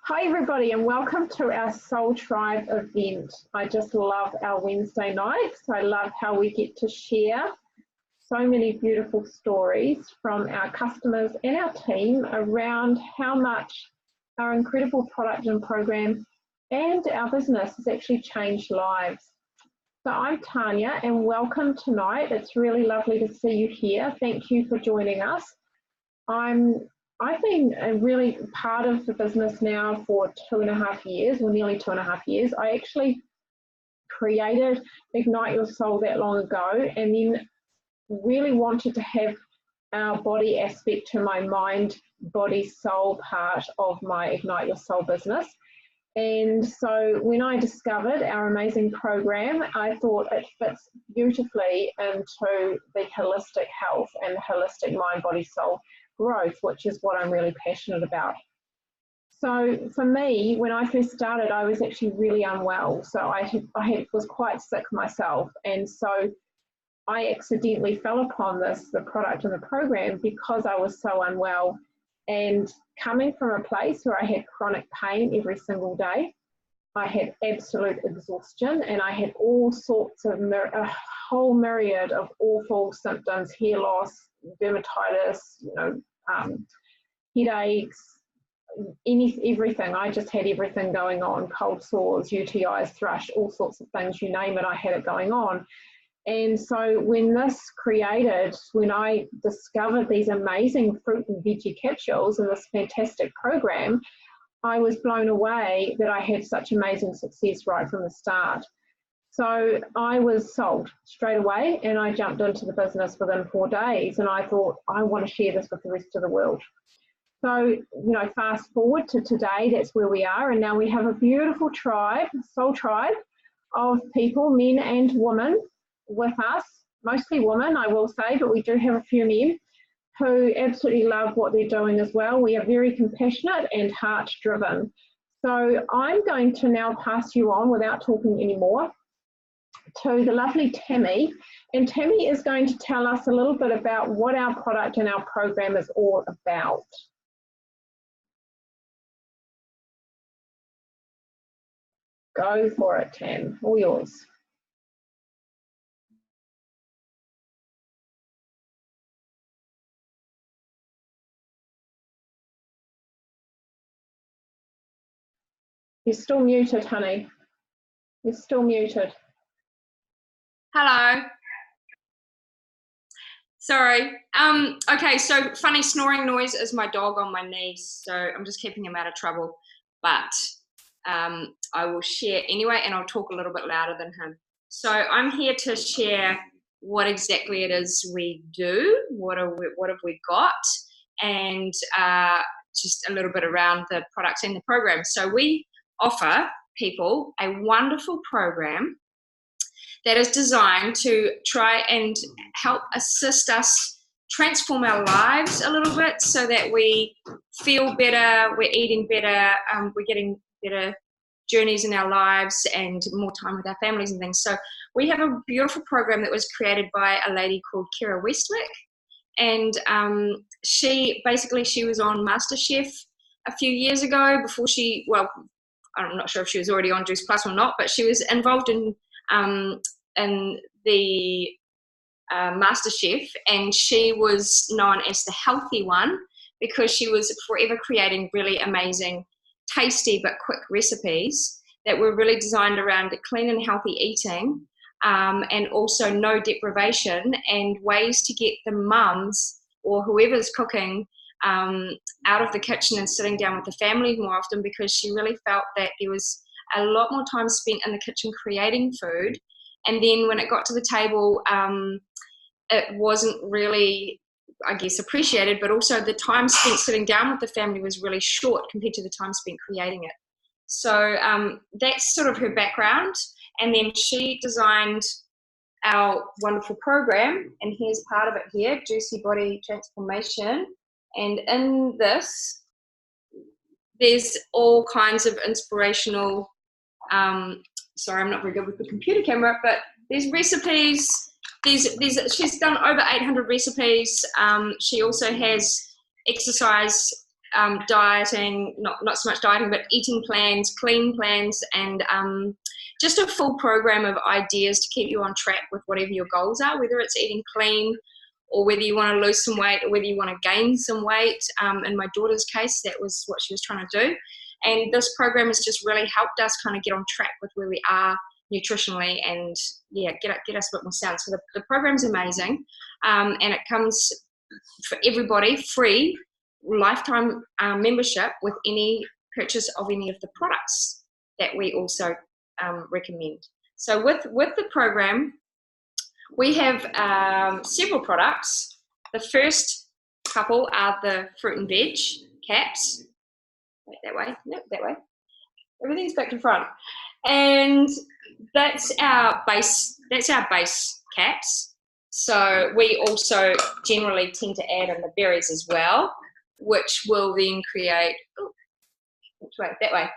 Hi everybody and welcome to our Soul Tribe event. I just love our Wednesday nights. I love how we get to share so many beautiful stories from our customers and our team around how much our incredible product and program and our business has actually changed lives. So I'm Tanya and welcome tonight. It's really lovely to see you here. Thank you for joining us. I've been really part of the business now for 2.5 years, or nearly 2.5 years. I actually created Ignite Your Soul that long ago, and then really wanted to have our body aspect to my mind, body, soul part of my Ignite Your Soul business. And so when I discovered our amazing program, I thought it fits beautifully into the holistic health and the holistic mind, body, soul growth, which is what I'm really passionate about. So for me, when I first started, I was actually really unwell. So I was quite sick myself. And so I accidentally fell upon the product and the program because I was so unwell. And coming from a place where I had chronic pain every single day, I had absolute exhaustion, and I had all sorts of a whole myriad of awful symptoms: hair loss, dermatitis, headaches, everything. I just had everything going on: cold sores, UTIs, thrush, all sorts of things. You name it, I had it going on. And so when I discovered these amazing fruit and veggie capsules and this fantastic program, I was blown away that I had such amazing success right from the start. So I was sold straight away, and I jumped into the business within 4 days, and I thought, I want to share this with the rest of the world. So, fast forward to today, that's where we are, and now we have a beautiful tribe, soul tribe of people, men and women, with us, mostly women, I will say, but we do have a few men who absolutely love what they're doing as well. We are very compassionate and heart-driven. So I'm going to now pass you on, without talking anymore, to the lovely Tammy. And Tammy is going to tell us a little bit about what our product and our program is all about. Go for it, Tam, all yours. You're still muted, honey. You're still muted. Hello. Sorry. Okay, so funny snoring noise is my dog on my knees, so I'm just keeping him out of trouble. But I will share anyway, and I'll talk a little bit louder than him. So I'm here to share what exactly it is we do, what have we got, and just a little bit around the products and the program. So we offer people a wonderful program that is designed to try and help assist us transform our lives a little bit so that we feel better, we're eating better, we're getting better journeys in our lives and more time with our families and things. So we have a beautiful program that was created by a lady called Kira Westwick. And she was on MasterChef a few years ago before I'm not sure if she was already on Juice Plus or not, but she was involved in the MasterChef, and she was known as the healthy one because she was forever creating really amazing, tasty but quick recipes that were really designed around clean and healthy eating, and also no deprivation, and ways to get the mums or whoever's cooking out of the kitchen and sitting down with the family more often, because she really felt that there was a lot more time spent in the kitchen creating food, and then when it got to the table, it wasn't really, I guess, appreciated, but also the time spent sitting down with the family was really short compared to the time spent creating it. So that's sort of her background, and then she designed our wonderful program, and here's part of it here, Juicy Body Transformation. And in this, there's all kinds of inspirational, sorry, I'm not very good with the computer camera, but there's recipes. She's done over 800 recipes. She also has exercise dieting, not so much dieting, but eating plans, clean plans, and just a full program of ideas to keep you on track with whatever your goals are, whether it's eating clean or whether you want to lose some weight or whether you want to gain some weight. In my daughter's case, that was what she was trying to do. And this program has just really helped us kind of get on track with where we are nutritionally and get us a bit more sound. So the program's amazing, and it comes for everybody free, lifetime membership with any purchase of any of the products that we also recommend. So with the program, we have several products. The first couple are the fruit and veg caps. Wait, that way, no, that way. Everything's back to front. And that's our base caps. So we also generally tend to add in the berries as well, which will then create, that way,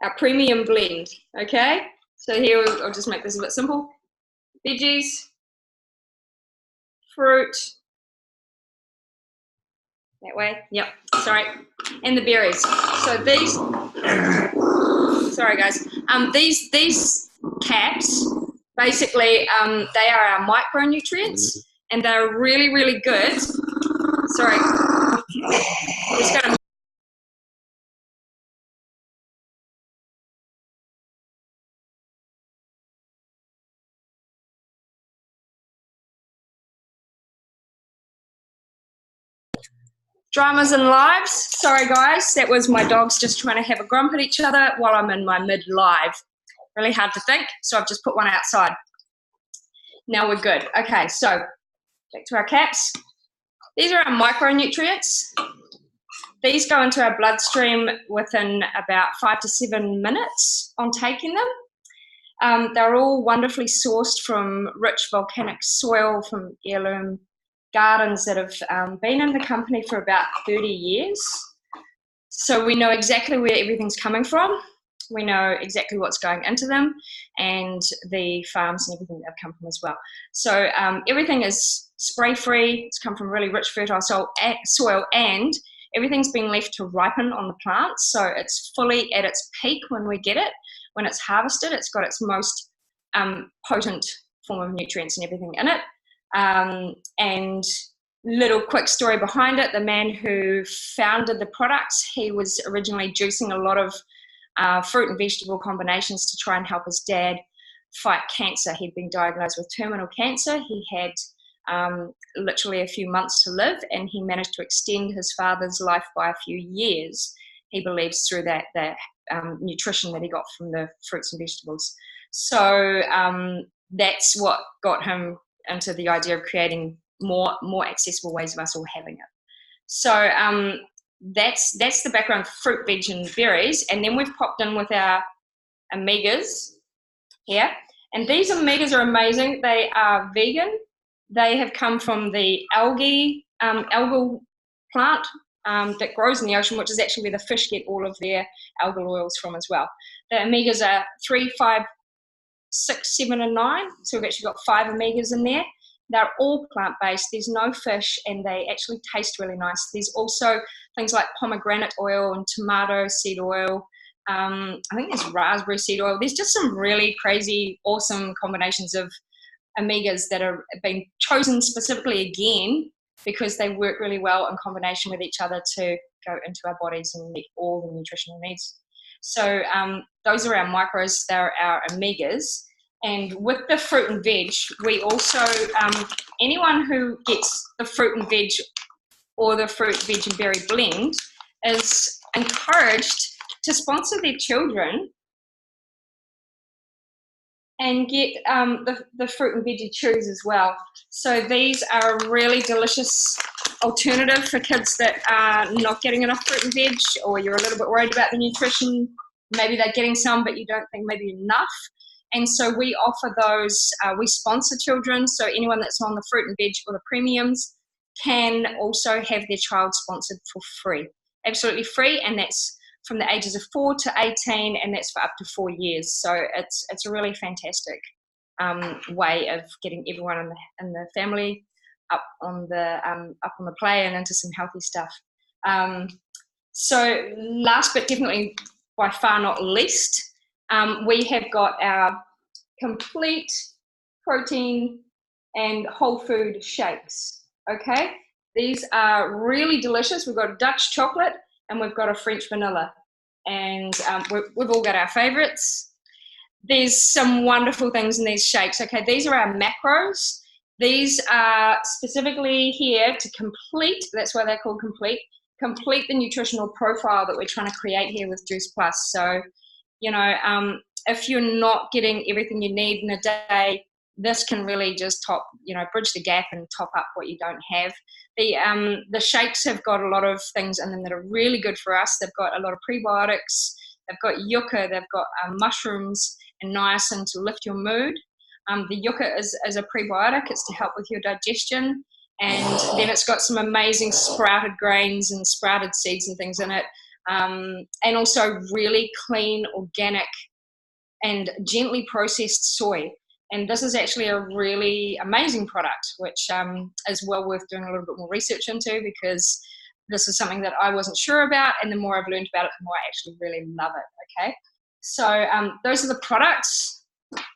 our premium blend, okay? So here, I'll just make this a bit simple. Veggies, fruit, that way, yep, sorry, and the berries. So these, sorry guys, these caps, basically, they are our micronutrients, and they're really, really good. Sorry, just gonna. Dramas and lives. Sorry guys, that was my dogs just trying to have a grump at each other while I'm in my mid-live. Really hard to think, so I've just put one outside. Now we're good. Okay, so back to our caps. These are our micronutrients. These go into our bloodstream within about 5 to 7 minutes on taking them. They're all wonderfully sourced from rich volcanic soil, from heirloom gardens that have been in the company for about 30 years. So we know exactly where everything's coming from. We know exactly what's going into them and the farms and everything that have come from as well. So everything is spray-free. It's come from really rich, fertile soil, and everything's been left to ripen on the plant. So it's fully at its peak when we get it. When it's harvested, it's got its most potent form of nutrients and everything in it. And little quick story behind it, the man who founded the products, he was originally juicing a lot of fruit and vegetable combinations to try and help his dad fight cancer. He'd been diagnosed with terminal cancer. He had literally a few months to live, and he managed to extend his father's life by a few years, he believes, through that nutrition that he got from the fruits and vegetables. So that's what got him into the idea of creating more accessible ways of us all having it. So that's the background for fruit, veg, and berries. And then we've popped in with our omegas here. And these omegas are amazing. They are vegan. They have come from the algal plant that grows in the ocean, which is actually where the fish get all of their algal oils from as well. The omegas are 3, 5, 6, 7, and 9. So we've actually got 5 omegas in there. They're all plant-based. There's no fish, and they actually taste really nice. There's also things like pomegranate oil and tomato seed oil. I think there's raspberry seed oil. There's just some really crazy, awesome combinations of omegas that are being chosen specifically again because they work really well in combination with each other to go into our bodies and meet all the nutritional needs. So those are our micros. They're our omegas. And with the fruit and veg, we also, anyone who gets the fruit and veg or the fruit, veg and berry blend is encouraged to sponsor their children and get the fruit and veggie chews as well. So these are a really delicious alternative for kids that are not getting enough fruit and veg, or you're a little bit worried about the nutrition. Maybe they're getting some, but you don't think maybe enough. And so we offer those, we sponsor children, so anyone that's on the fruit and veg or the premiums can also have their child sponsored for free. Absolutely free, and that's from the ages of 4 to 18, and that's for up to 4 years. So it's a really fantastic way of getting everyone in the family up on the play and into some healthy stuff. So last but definitely by far not least, we have got our complete protein and whole food shakes. Okay, these are really delicious. We've got a Dutch chocolate and we've got a French vanilla, and we've all got our favorites. There's some wonderful things in these shakes. Okay, these are our macros. These are specifically here to complete, that's why they're called complete the nutritional profile that we're trying to create here with Juice Plus. So, you know, if you're not getting everything you need in a day, this can really just bridge the gap and top up what you don't have. The shakes have got a lot of things in them that are really good for us. They've got a lot of prebiotics, they've got yucca, they've got mushrooms and niacin to lift your mood. The yucca is a prebiotic, it's to help with your digestion. And then it's got some amazing sprouted grains and sprouted seeds and things in it. And also really clean, organic, and gently processed soy. And this is actually a really amazing product, which is well worth doing a little bit more research into, because this is something that I wasn't sure about. And the more I've learned about it, the more I actually really love it. Okay. So those are the products.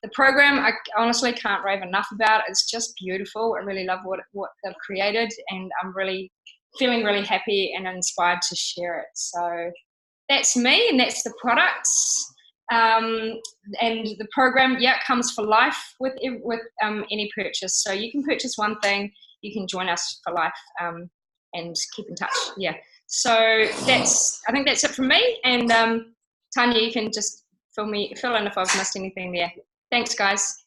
The program, I honestly can't rave enough about. It's just beautiful. I really love what they've created, and I'm really feeling really happy and inspired to share it. So that's me, and that's the products. And the program, comes for life with any purchase. So you can purchase one thing, you can join us for life, and keep in touch. Yeah. So I think that's it from me. And Tanya, you can just fill in if I've missed anything there. Thanks, guys.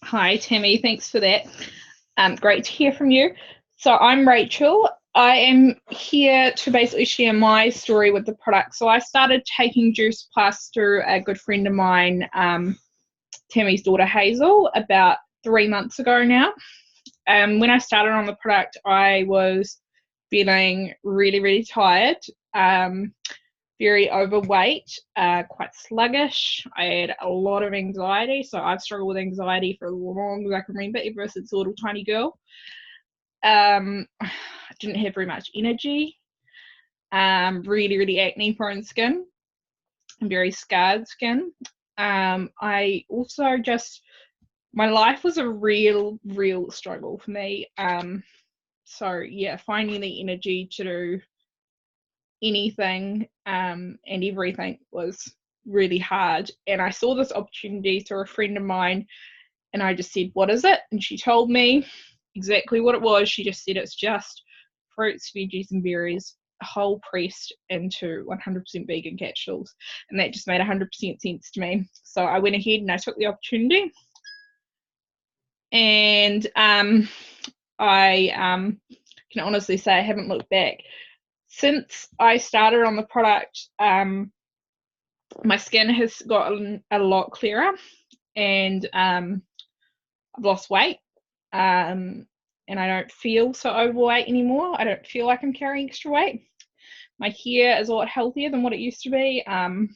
Hi, Tammy. Thanks for that. Great to hear from you. So I'm Rachel. I am here to basically share my story with the product. So I started taking Juice Plus through a good friend of mine, Tammy's daughter Hazel, about 3 months ago now. When I started on the product, I was feeling really, really tired. Very overweight, quite sluggish. I had a lot of anxiety, so I've struggled with anxiety for as long as I can remember, ever since a little tiny girl. I didn't have very much energy, really, really acne prone skin, and very scarred skin. I also my life was a real struggle for me. So yeah, finding the energy to do anything and everything was really hard. And I saw this opportunity through a friend of mine, and I just said, what is it? And she told me exactly what it was. She just said it's just fruits, veggies and berries whole pressed into 100% vegan capsules, and that just made 100% sense to me. So I went ahead and I took the opportunity, and I can honestly say I haven't looked back. Since I started on the product, my skin has gotten a lot clearer, and I've lost weight, and I don't feel so overweight anymore. I don't feel like I'm carrying extra weight. My hair is a lot healthier than what it used to be, and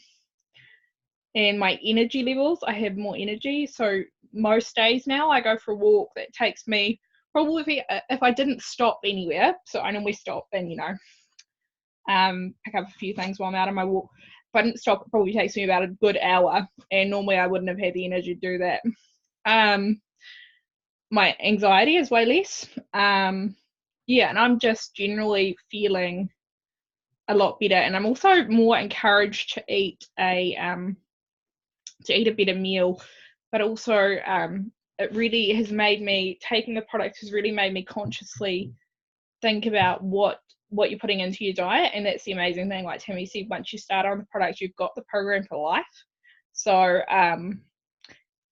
my energy levels, I have more energy. So most days now I go for a walk that takes me probably, if I didn't stop anywhere, so I normally stop and pick up a few things while I'm out on my walk. If I didn't stop, it probably takes me about a good hour, and normally I wouldn't have had the energy to do that. My anxiety is way less. And I'm just generally feeling a lot better, and I'm also more encouraged to eat a better meal. But also it really has made me, taking the product has really made me consciously think about what you're putting into your diet. And that's the amazing thing, like Tammy said, once you start on the product, you've got the program for life. So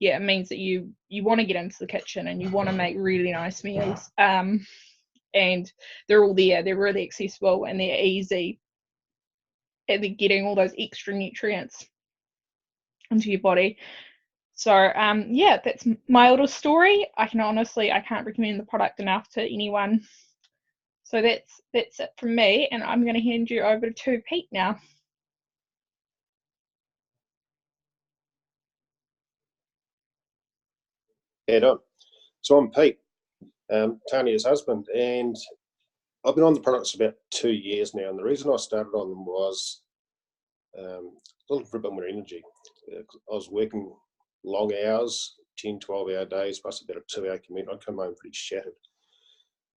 it means that you want to get into the kitchen and you want to make really nice meals, and they're all there, they're really accessible, and they're easy, and they're getting all those extra nutrients into your body. So that's my little story. I can't recommend the product enough to anyone. So that's it from me, and I'm going to hand you over to Pete now. Head on. So I'm Pete, Tanya's husband, and I've been on the products about 2 years now, and the reason I started on them was looking for a bit more energy. I was working long hours, 10, 12-hour days, plus about a 2-hour commute. I'd come home pretty shattered,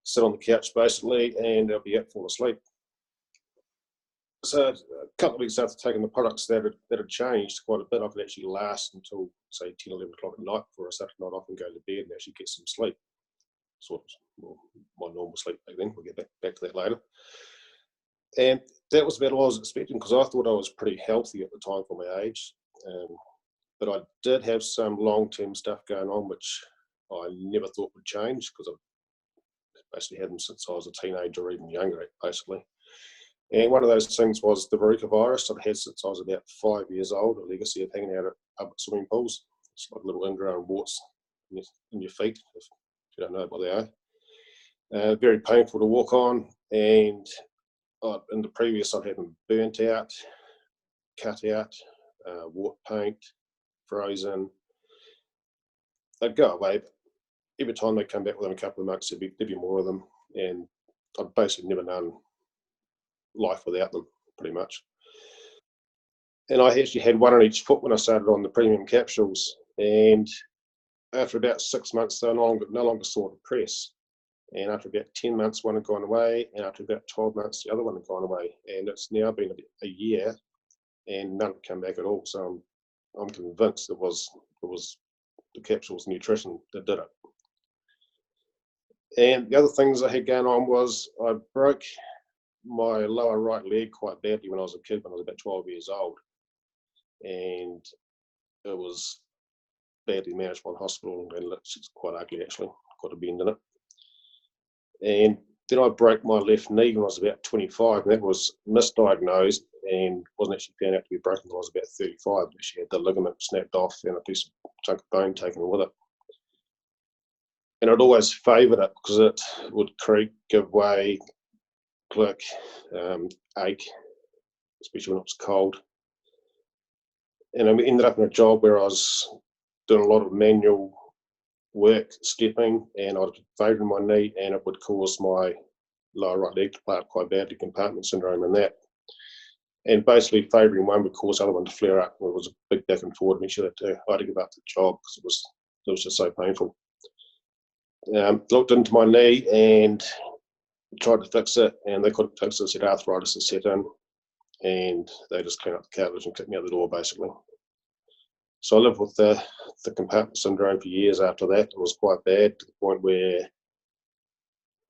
sit on the couch basically, and I'd be out falling asleep. So a couple of weeks after taking the products, that had changed quite a bit. I could actually last until, say, 10, 11 o'clock at night before I started to nod off and go to bed and actually get some sleep. Sort of my normal sleep back then. We'll get back to that later. And that was about all I was expecting, because I thought I was pretty healthy at the time for my age. But I did have some long-term stuff going on which I never thought would change, because I've basically had them since I was a teenager or even younger, basically. And one of those things was the Verruca virus I've had since I was about 5 years old, a legacy of hanging out at public swimming pools. It's like little ingrown warts in your feet, if you don't know what they are. Very painful to walk on, and in the previous I'd had them burnt out, cut out, wart paint, frozen. They'd go away, but every time they come back within a couple of months, there'd be more of them, and I'd basically never known life without them, pretty much. And I actually had one on each foot when I started on the premium capsules, and after about 6 months, they no longer saw the press. And after about 10 months, one had gone away, and after about 12 months, the other one had gone away. And it's now been a year, and none have come back at all. So I'm convinced it was the capsules nutrition that did it. And the other things I had going on was I broke my lower right leg quite badly when I was a kid, when I was about 12 years old, and it was badly managed by the hospital, and it's quite ugly actually, got a bend in it. And then I broke my left knee when I was about 25, and that was misdiagnosed and wasn't actually found out to be broken until I was about 35. She had the ligament snapped off and a piece of chunk of bone taken with it. And I'd always favoured it because it would creak, give way, click, ache, especially when it was cold. And I ended up in a job where I was doing a lot of manual work, stepping, and I was favouring my knee, and it would cause my lower right leg to play up quite badly, compartment syndrome and that. And basically favouring one would cause the other one to flare up. It was a big back and forth. Eventually I had to give up the job because it was just so painful. Looked into my knee and tried to fix it, and they couldn't fix it. Said arthritis had set in, and they just cleaned up the cartilage and kicked me out the door, basically. So I lived with the compartment syndrome for years after that. It was quite bad, to the point where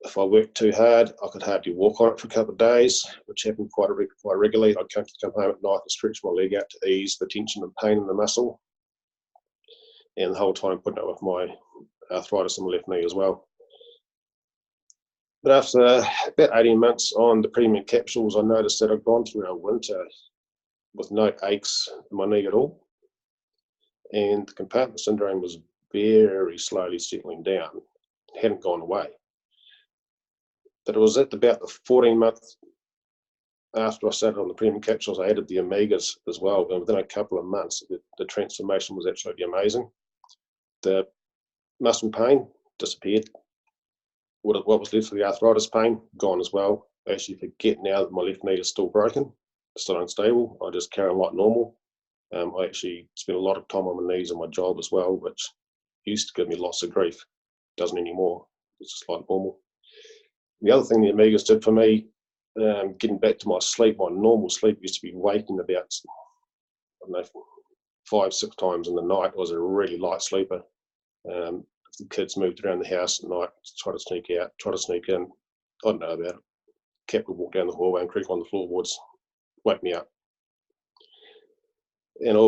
if I worked too hard, I could hardly walk on it for a couple of days, which happened quite regularly. I'd come home at night and stretch my leg out to ease the tension and pain in the muscle, and the whole time putting up with my arthritis in my left knee as well. But after about 18 months on the premium capsules, I noticed that I'd gone through a winter with no aches in my knee at all. And the compartment syndrome was very slowly settling down. It hadn't gone away. But it was at about the 14 months after I started on the premium capsules, I added the omegas as well. And within a couple of months, the transformation was absolutely amazing. The muscle pain disappeared. What was left of the arthritis pain, gone as well. I actually forget now that my left knee is still broken, still unstable. I just carry on like normal. I actually spend a lot of time on my knees on my job as well, which used to give me lots of grief. Doesn't anymore. It's just like normal. The other thing the omegas did for me, getting back to my sleep, my normal sleep used to be waking about, I don't know, 5, 6 times in the night. I was a really light sleeper. If the kids moved around the house at night, try to sneak out, try to sneak in, I don't know about it. Cat would walk down the hallway and creak on the floorboards, wake me up. And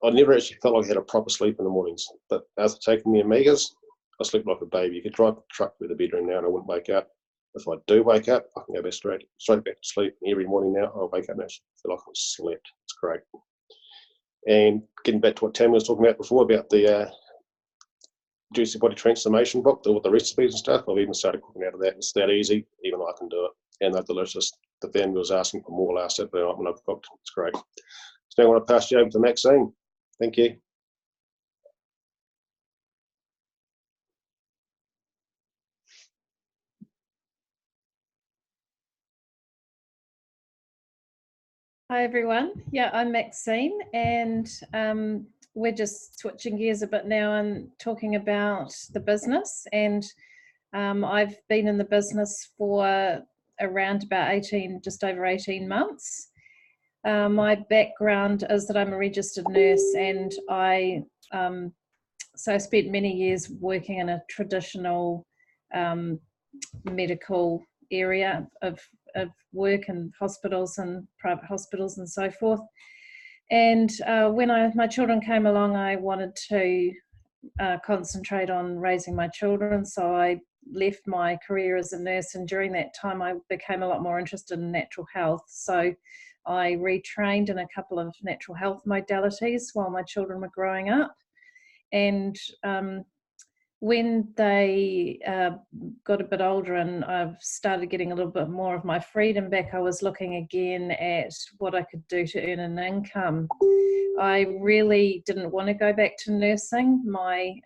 I never actually felt like I had a proper sleep in the mornings. But after taking the omegas, I sleep like a baby. You could drive a truck through the bedroom now and I wouldn't wake up. If I do wake up, I can go back straight back to sleep. And every morning now, I'll wake up and actually feel like I've slept. It's great. And getting back to what Tammy was talking about before, about the Juicy Body Transformation book, with the recipes and stuff, I've even started cooking out of that. It's that easy, even I can do it. And they're delicious. The family was asking for more last Saturday night when I cooked. It's great. So now I want to pass you over to Maxine. Thank you. Hi everyone. Yeah, I'm Maxine, and we're just switching gears a bit now and talking about the business. And I've been in the business for around about just over 18 months. My background is that I'm a registered nurse, and I spent many years working in a traditional medical area of work in hospitals and private hospitals and so forth. And when my children came along, I wanted to concentrate on raising my children, so I left my career as a nurse, and during that time I became a lot more interested in natural health. So I retrained in a couple of natural health modalities while my children were growing up. And when they got a bit older and I've started getting a little bit more of my freedom back, I was looking again at what I could do to earn an income. I really didn't want to go back to nursing. My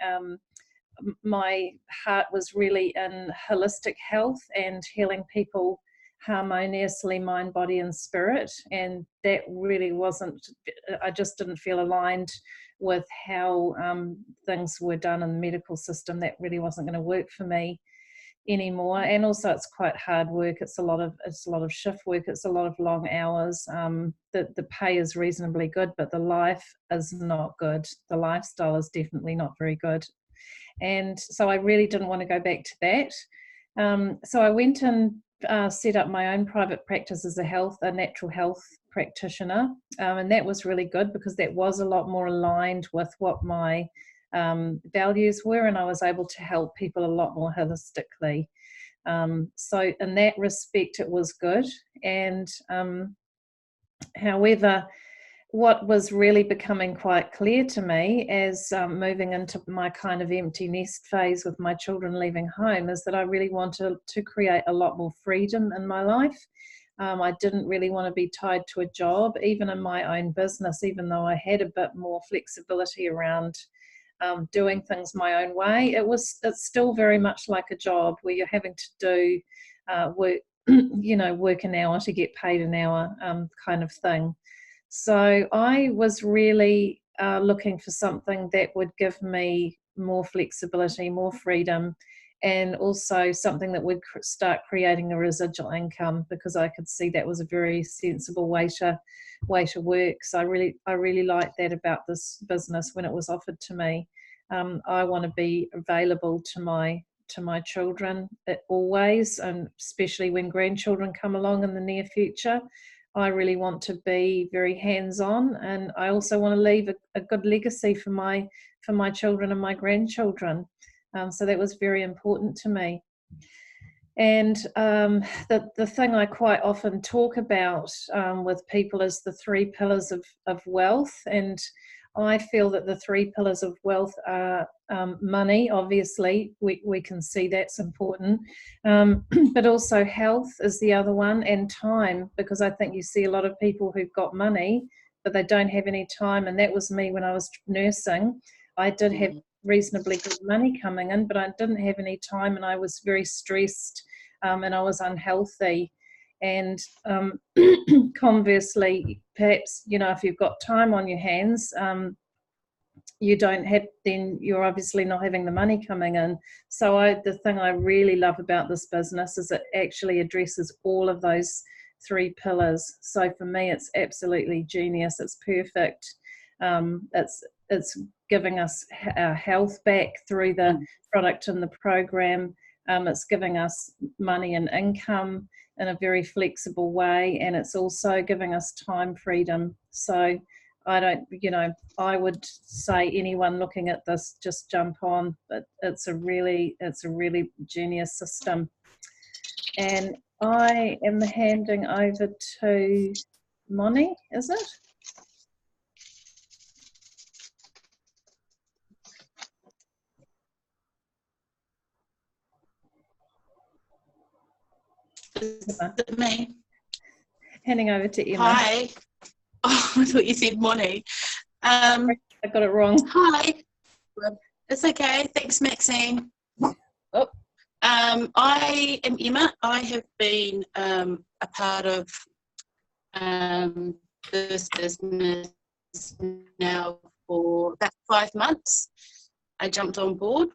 heart was really in holistic health and healing people harmoniously, mind, body and spirit, and that really wasn't, I just didn't feel aligned with how things were done in the medical system. That really wasn't going to work for me anymore. And also it's quite hard work. It's a lot of shift work. It's a lot of long hours. The pay is reasonably good, but the life is not good. The lifestyle is definitely not very good. And so I really didn't want to go back to that. So I went and set up my own private practice as a natural health practitioner, and that was really good because that was a lot more aligned with what my values were, and I was able to help people a lot more holistically. So in that respect it was good. And however, what was really becoming quite clear to me as moving into my kind of empty nest phase with my children leaving home is that I really wanted to create a lot more freedom in my life. I didn't really want to be tied to a job, even in my own business, even though I had a bit more flexibility around doing things my own way. It's still very much like a job where you're having to do work, work an hour to get paid an hour kind of thing. So I was really looking for something that would give me more flexibility, more freedom, and also something that would start creating a residual income, because I could see that was a very sensible way to work. So I really liked that about this business when it was offered to me. I want to be available to my children always, and especially when grandchildren come along in the near future. I really want to be very hands-on, and I also want to leave a good legacy for my children and my grandchildren. So that was very important to me. And the thing I quite often talk about with people is the 3 pillars of wealth. And I feel that the 3 pillars of wealth are money, obviously, we can see that's important, but also health is the other one, and time, because I think you see a lot of people who've got money, but they don't have any time. And that was me when I was nursing. I did have reasonably good money coming in, but I didn't have any time, and I was very stressed, and I was unhealthy. And conversely, perhaps, if you've got time on your hands, you don't have, then you're obviously not having the money coming in. So the thing I really love about this business is it actually addresses all of those 3 pillars. So for me, it's absolutely genius. It's perfect. It's giving us our health back through the product and the program. It's giving us money and income in a very flexible way, and it's also giving us time freedom. So I would say anyone looking at this, just jump on. But it's a really genius system. And I am handing over to Moni, is it? Is it me? Handing over to Emma. Hi. Oh, I thought you said Moni. I got it wrong. Hi. It's okay. Thanks, Maxine. Oh. I am Emma. I have been a part of this business now for about 5 months. I jumped on board.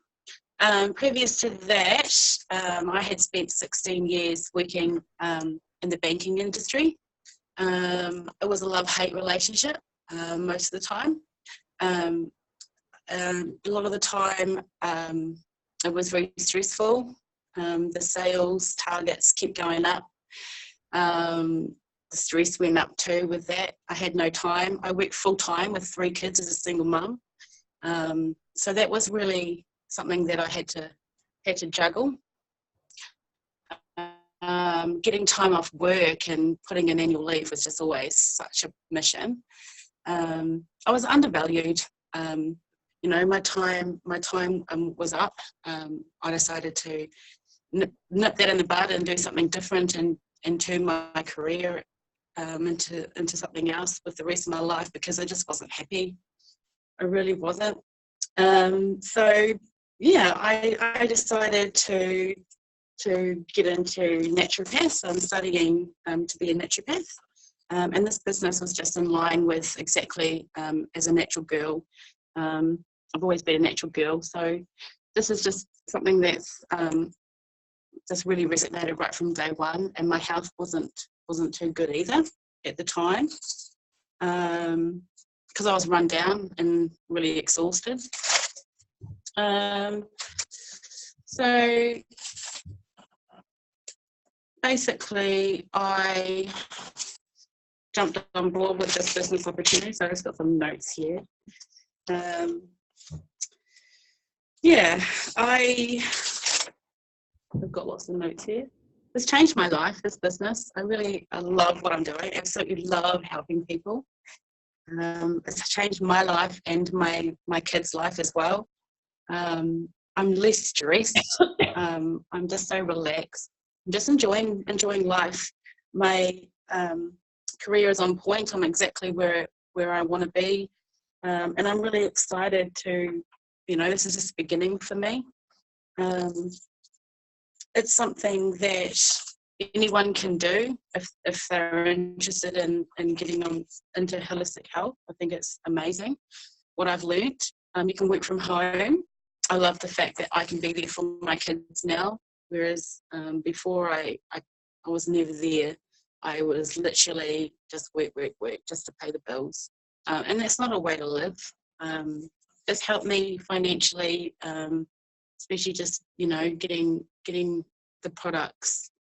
Previous to that, I had spent 16 years working in the banking industry. It was a love-hate relationship most of the time. A lot of the time, it was very stressful. The sales targets kept going up. The stress went up too with that. I had no time. I worked full-time with 3 kids as a single mum. So that was really something that I had to juggle. Getting time off work and putting in annual leave was just always such a mission. I was undervalued. You know, my time was up. I decided to nip that in the bud and do something different and turn my career into something else with the rest of my life, because I just wasn't happy. I really wasn't. So yeah, I decided to get into naturopath. So I'm studying to be a naturopath, and this business was just in line with exactly as a natural girl. I've always been a natural girl, so this is just something that's just really resonated right from day one. And my health wasn't too good either at the time, because I was run down and really exhausted. So basically, I jumped on board with this business opportunity. So I've just got some notes here. Yeah, I've got lots of notes here. It's changed my life, this business. I love what I'm doing. I absolutely love helping people. It's changed my life and my kids' life as well. I'm less stressed. I'm just so relaxed. I'm just enjoying life. My career is on point. I'm exactly where I want to be, and I'm really excited to. You know, this is just beginning for me. It's something that anyone can do if they're interested in getting on into holistic health. I think it's amazing what I've learned. You can work from home. I love the fact that I can be there for my kids now, whereas before I was never there. I was literally just work just to pay the bills, and that's not a way to live. It's helped me financially, especially just, you know, getting the products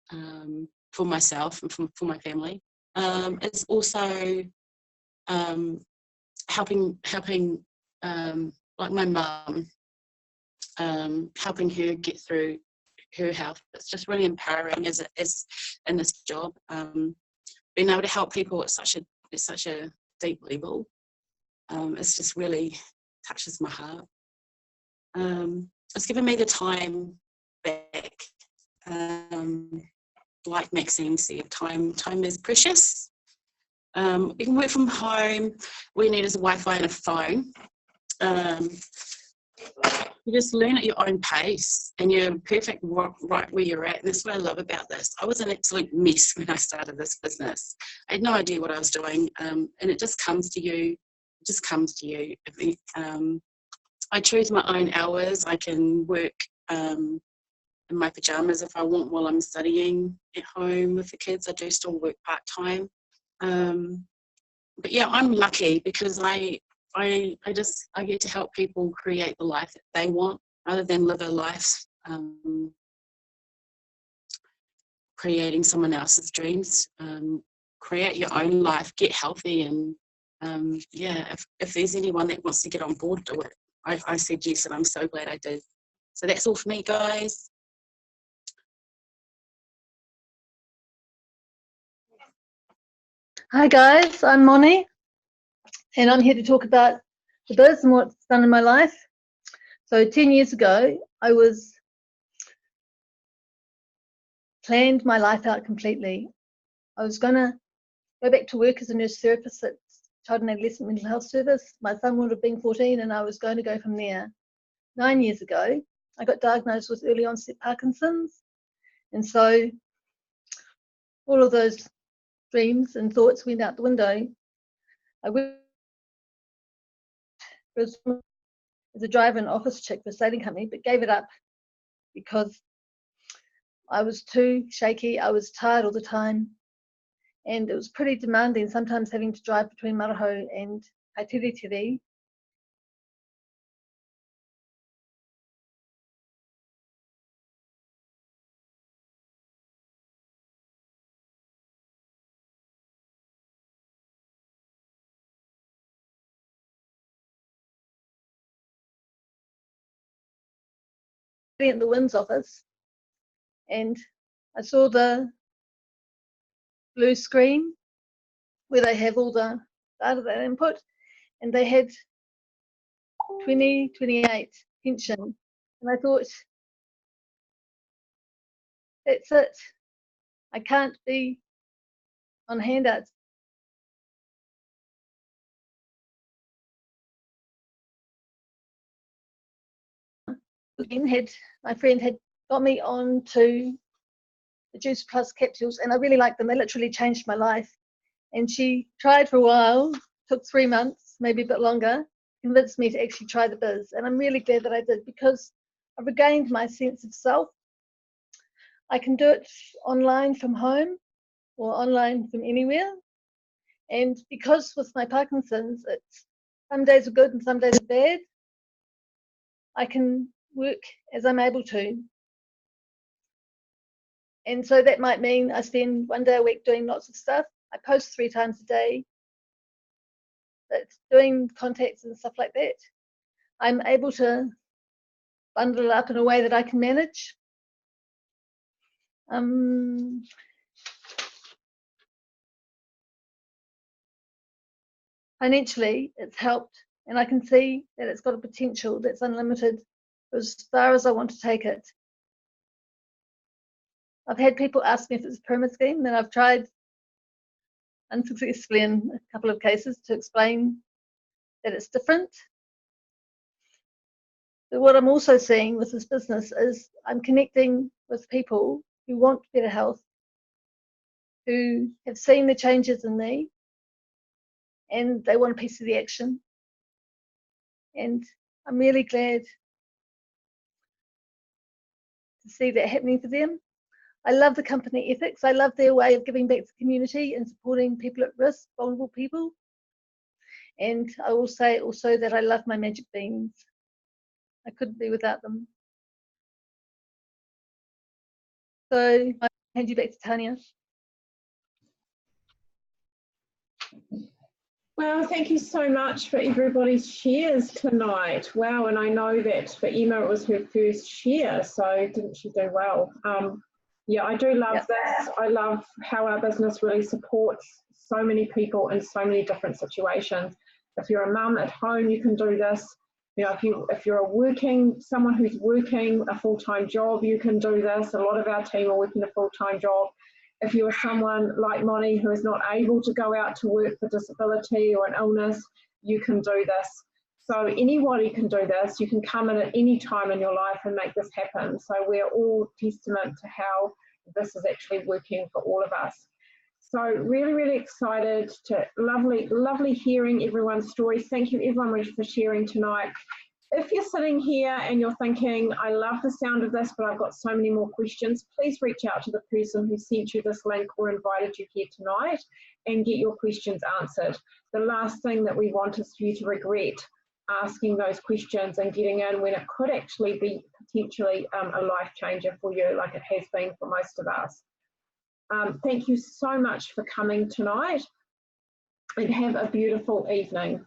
for myself and for my family. It's also helping like my mum, helping her get through her health. It's just really empowering as in this job. Being able to help people at such a deep level, it's just really touches my heart. It's given me the time back. Like Maxine said, time is precious. You can work from home. All you need is a Wi-Fi and a phone. You just learn at your own pace, and you're perfect right where you're at. And that's what I love about this. I was an absolute mess when I started this business. I had no idea what I was doing, and it just comes to you. It just comes to you. I choose my own hours. I can work in my pajamas if I want while I'm studying at home with the kids. I do still work part-time. But yeah, I'm lucky because I get to help people create the life that they want rather than live a life creating someone else's dreams. Create your own life, get healthy, and yeah, if there's anyone that wants to get on board, do it. I said yes, and I'm so glad I did. So that's all for me, guys. Hi guys, I'm Moni, and I'm here to talk about the birds and what's done in my life. So 10 years ago, I planned my life out completely. I was gonna go back to work as a nurse therapist at Child and Adolescent Mental Health Service. My son would have been 14 and I was going to go from there. 9 years ago, I got diagnosed with early onset Parkinson's. And so all of those dreams and thoughts went out the window. I worked as a driver and office chick for a sailing company, but gave it up because I was too shaky. I was tired all the time, and it was pretty demanding, sometimes having to drive between Maraho and Haitiritiri. At the Winds office, and I saw the blue screen where they have all the data that input, and they had 2028 pension, and I thought, that's it. I can't be on handouts. My friend had got me on to the Juice Plus capsules, and I really liked them. They literally changed my life. And she tried for a while, took 3 months, maybe a bit longer, convinced me to actually try the biz. And I'm really glad that I did, because I've regained my sense of self. I can do it online from home or online from anywhere. And because with my Parkinson's, it's some days are good and some days are bad, I can work as I'm able to. And so that might mean I spend 1 day a week doing lots of stuff. I post 3 times a day, but doing contacts and stuff like that, I'm able to bundle it up in a way that I can manage. Financially, it's helped, and I can see that it's got a potential that's unlimited as far as I want to take it. I've had people ask me if it's a pyramid scheme, and I've tried unsuccessfully in a couple of cases to explain that it's different. But what I'm also seeing with this business is I'm connecting with people who want better health, who have seen the changes in me, and they want a piece of the action. And I'm really glad to see that happening for them. I love the company ethics. I love their way of giving back to the community and supporting people at risk, vulnerable people. And I will say also that I love my magic beans. I couldn't be without them. So I'll hand you back to Tanya. Well, thank you so much for everybody's shares tonight. Wow, and I know that for Emma it was her first share, so didn't she do well? Yeah, I do love this. I love how our business really supports so many people in so many different situations. If you're a mum at home, you can do this. You know, if you're someone who's working a full-time job, you can do this. A lot of our team are working a full-time job. If you're someone like Moni who is not able to go out to work for disability or an illness, you can do this. So anybody can do this. You can come in at any time in your life and make this happen. So we're all testament to how this is actually working for all of us. So really, really excited to lovely hearing everyone's stories. Thank you everyone for sharing tonight. If you're sitting here and you're thinking, I love the sound of this, but I've got so many more questions, please reach out to the person who sent you this link or invited you here tonight and get your questions answered. The last thing that we want is for you to regret asking those questions and getting in when it could actually be potentially a life changer for you, like it has been for most of us. Thank you so much for coming tonight, and have a beautiful evening.